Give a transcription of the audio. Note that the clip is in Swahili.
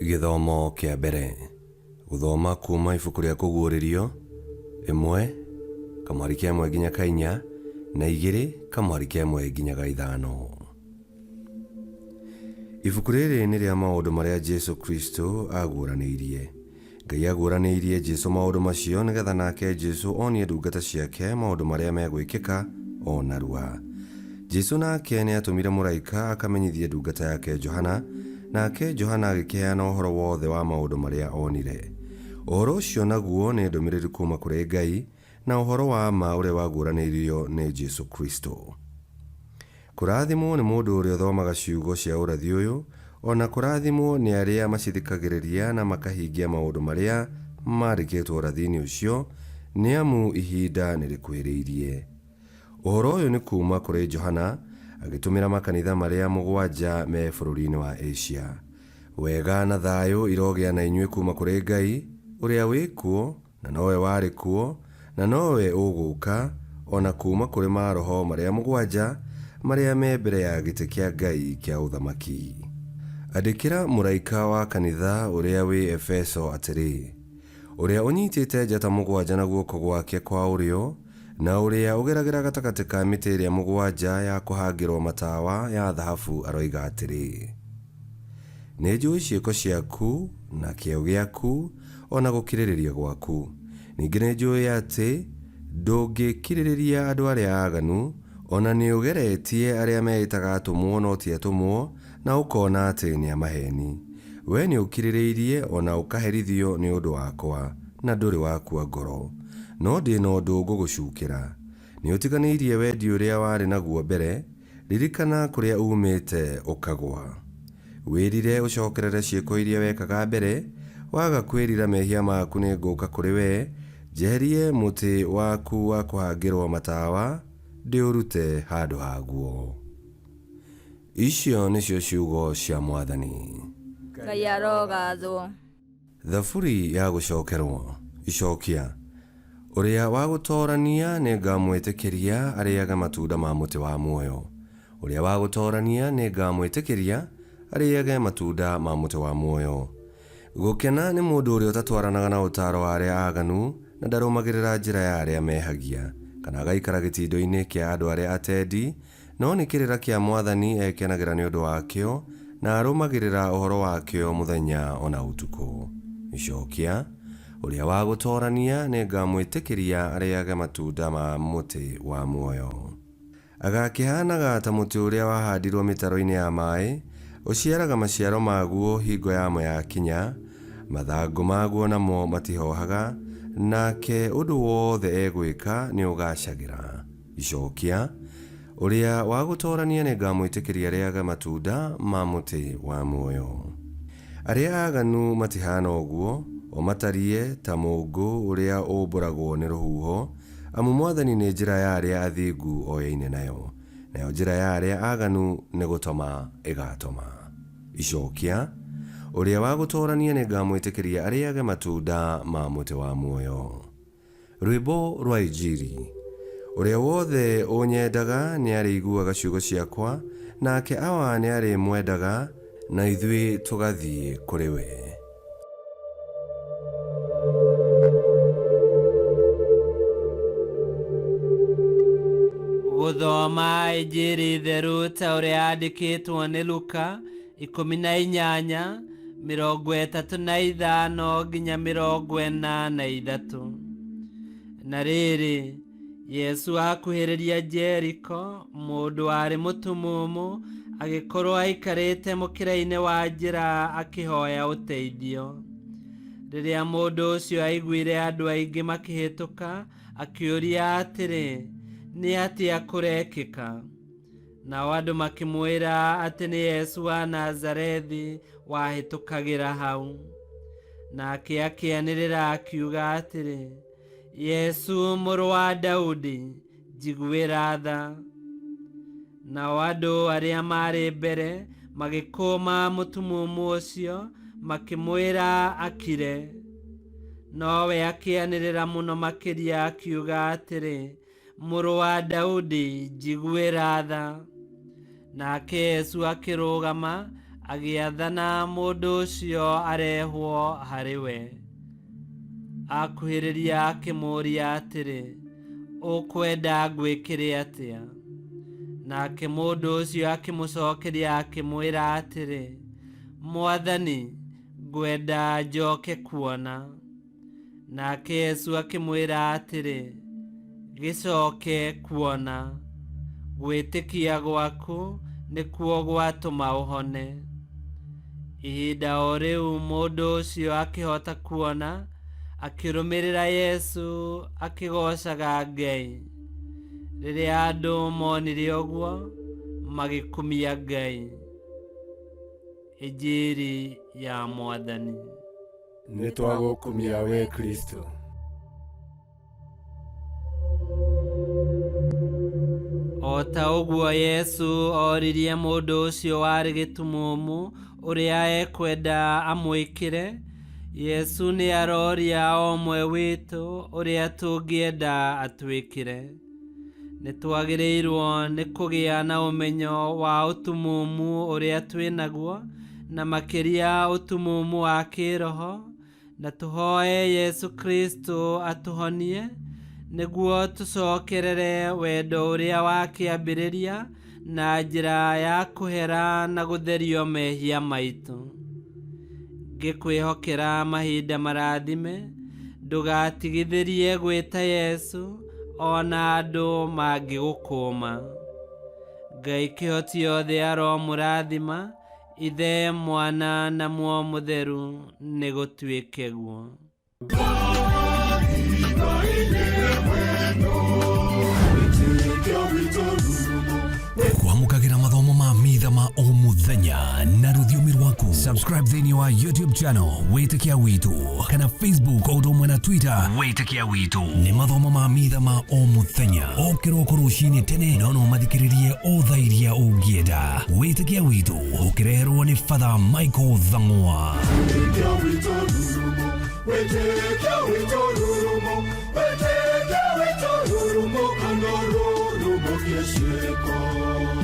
Githomo kia mbere. Guthoma kuma ibuku ria kuguuririo 1 kamwari kia 1 nginya 4 na 2 kamwari kia 1 nginya 5. Ibuku riri ni ria maundu maria Jesu Kristo aguuraniirie. Ngai aguuraniirie Jesu maundu macio nigetha nake Jesu onie ndungata ciake maundu maria megwikika o narua. Jesu nake ni atumire muraika akamenyithie ndungata yake Johana, nake Johana agĩkĩheana ũhoro wothe wa maũndũ marĩa onire. Ũhoro ũcio naguo nĩ ndũmĩrĩri kuma kũrĩ Ngai na ũhoro wa ma ũrĩa waguũranĩirio nĩ Jesu Kristo. Kũrathimwo nĩ mũndũ ũrĩa ũthomaga ciugo cia ũrathi ũyũ, ona kũrathimwo nĩ arĩa macithikagĩrĩria na makahingia maũndũ marĩa mandĩkĩtwo ũrathi-inĩ ũcio, nĩ amu ihinda nĩ rĩkuhĩrĩirie. Ũhoro ũyũ nĩ kuma kũrĩ Johana, agĩtũmĩra makanitha marĩa 7 me bũrũri-inĩ wa Asia. Wega na thayũ irogĩa na inyuĩ kuma kũrĩ Ngai, ũrĩa wĩ kuo, na nowe warĩ kuo, na nowe ũgũũka, ona kuma kũrĩ maroho marĩa 7 marĩa me mbere ya gĩtĩ kĩa Ngai kĩa ũthamaki. Andĩkĩra mũraika wa kanitha ũrĩa wĩ Efeso atĩrĩ: ũrĩa ũnyitĩte njata 7 na guoko gwake kwa ũrĩo, na ũrĩa ũgeragĩra gatagatĩ ka mĩtĩ ĩrĩa 7 ya kũhangĩrwo matawa ya thahabu aroiga atĩrĩ: nĩ njũĩ ciĩko ciaku na kĩo gĩaku ona gũkirĩrĩria gwaku. Ningĩ nĩ njũĩ atĩ ndũngĩkirĩrĩria andũ arĩa aaganu, ona nĩ ũgeretie arĩa meĩtaga atũmwo no ti atũmwo, na ũkona atĩ nĩ amaheni. We nĩ ũkirĩrĩirie ona ũkaherithio nĩ ũndũ wakwa, na ndũrĩ wakua ngoro. No ndĩ na ũndũ ngũgũcukĩra. Nĩ ũtiganĩirie wendi ũrĩa warĩ naguo mbere, ririkana kũrĩa umĩte ũkagwa. Wĩrire ũcokerere ciĩko iria wekaga mbere, waga kwĩrira mehia maku nĩ ngũũka kũrĩ we, njeherie mũtĩ waku wa kũhangĩrwo matawa, ndĩũrute handũ haguo. Icio nĩcio ciugo cia Mwathani. Ngai arogathwo. Thaburi ya gũcokerwo. Icokia. Ũrĩa wa gũtoorania nĩ ngamwĩtĩkĩria arĩage matunda ma mũtĩ wa muoyo. Ũrĩa wa gũtoorania nĩ ngamwĩtĩkĩria arĩage matunda ma mũtĩ wa muoyo. Gũkena nĩ mũndũ ũrĩa ũtatwaranaga na ũtaaro wa arĩa aaganu, na ndarũmagĩrĩra njĩra ya arĩa mehagia, kana agaikara gĩtindo-inĩ kĩa andũ arĩa atendi, no nĩ kĩrĩra kĩa Mwathani ekenagĩra nĩ ũndũ wakĩo, na arũmagĩrĩra ũhoro wakĩo mũthenya ona ũtukũ. Icokia. Ũrĩa wa gũtoorania nĩ ngamwĩtĩkĩria arĩage matunda ma mũtĩ wa muoyo. Agakĩhanaga ta mũtĩ ũrĩa wahandirwo mĩtaro-inĩ ya maaĩ, ũciaraga maciaro maguo hingo yamo yakinya, mathangũ maguo namo matihohaga, nake ũndũ wothe egwĩka nĩ ũgacagĩra. Icokia. Ũrĩa wa gũtoorania nĩ ngamwĩtĩkĩria arĩage matunda ma mũtĩ wa muoyo. Arĩa aaganu matihana ũguo, o matariĩ ta mũngũ ũrĩa ũmbũragwo nĩ rũhuho, amu Mwathani nĩ njĩra ya arĩa athingu oyaine nayo, nayo njĩra ya arĩa aaganu nĩ gũtoma ĩgatoma. Icokia. Ũrĩa wa gũtoorania nĩ ngamwĩtĩkĩria arĩage matunda ma mũtĩ wa muoyo. Rwĩmbo rwa Injili. Ũrĩa wothe ũnyendaga nĩ arĩiguaga ciugo ciakwa, nake awa nĩ arĩmwendaga, na ithuĩ tũgathiĩ kũrĩ we. Gũthoma Injili theru ta ũrĩa yandĩkĩtwo nĩ Luka 18:35 nginya 43. Na rĩrĩ, Yesu akuhĩrĩria Jeriko, mũndũ warĩ mũtumumu agĩkorwo aikarĩte mũkĩra-inĩ wa njĩra akĩhoya ũteithio. Rĩrĩa mũndũ ũcio aiguire andũ aingĩ makĩhĩtũka, akĩũria atĩrĩ, nĩ atĩa kũrekĩka? Nao andũ makĩmwĩra atĩ nĩ Yesu wa Nazarethi wahĩtũkagĩra hau. Nake akĩanĩrĩra akiuga atĩrĩ, Yesu mũrũ wa Daudi, njiguĩra tha. Nao andũ arĩa marĩ mbere magĩkũma mũtumumu ũcio, makĩmwĩra akire. Nowe akĩanĩrĩra mũno makĩria akiuga atĩrĩ, mũrũ wa Daudi, njiguĩra tha. Nake Yesu akĩrũgama agĩathana mũndũ ũcio arehwo harĩ we. Akuhĩrĩria akĩmũũria atĩrĩ, ũkwenda ngwĩkĩre atĩa? Nake mũndũ ũcio akĩmũcokeria akĩmwĩra atĩrĩ, Mwathani, ngwenda njoke kuona. Nake Yesu akĩmwĩra atĩrĩ, gĩcoke kuona, gwĩtĩkia gwaku nĩkuo gwatũma ũhone. Ihinda o rĩu mũndũ ũcio akĩhota kuona, akĩrũmĩrĩra Yesu akĩgocaga Ngai. Rĩrĩa andũ monire ũguo, magĩkumia Ngai. Injiri ya Mwathani. Nĩtwagũkumia we Kristo. O ta ũguo Yesu oririe mũndũ ũcio warĩ gĩtumumu ũrĩa ekwenda amwĩkĩre, Yesu nĩ aroria o ũmwe witũ ũrĩa tũngĩenda atwĩkĩre. Nĩtwagĩrĩirwo nĩ kũgĩa na ũmenyo wa ũtumumu ũrĩa twĩnaguo, na makĩria ũtumumu wa kĩroho, na tũhoe Yesu Kristo atũhonie, nĩguo tũcokerere wendo ũrĩa wakĩambĩrĩria na njĩra ya kũhera na gũtherio mehia maitũ. Ngĩkwĩhokera mahinda marathime, ndũgatigithĩrie gwĩta Yesu ona andũ mangĩgũkũũma. Ngai kĩhoti othe aromũrathima, Ithe, Mwana na Muoyo Mũtheru, nĩgũtuĩke guo. Kwamũkagĩra mathomo ma mitha ma o mũthenya na rũthiomi rwaku. Subscribe thĩinĩ wa YouTube channel Wĩtĩkia Witũ, kana Facebook o ũndũ ũmwe na Twitter Wĩtĩkia Witũ. Nĩ mathomo ma mitha ma o mũthenya, o kĩroko rũcinĩ tene, no mathikĩrĩrie o thaa iria ũngĩenda. Wĩtĩkia Witũ ũkĩreherwo nĩ Father Michael Thang'wa. Wĩtĩkia Witũ rurumo, Wĩtĩkia Witũ rurumo, Wĩtĩkia Witũ rurumo, kana rurumo kĩciko.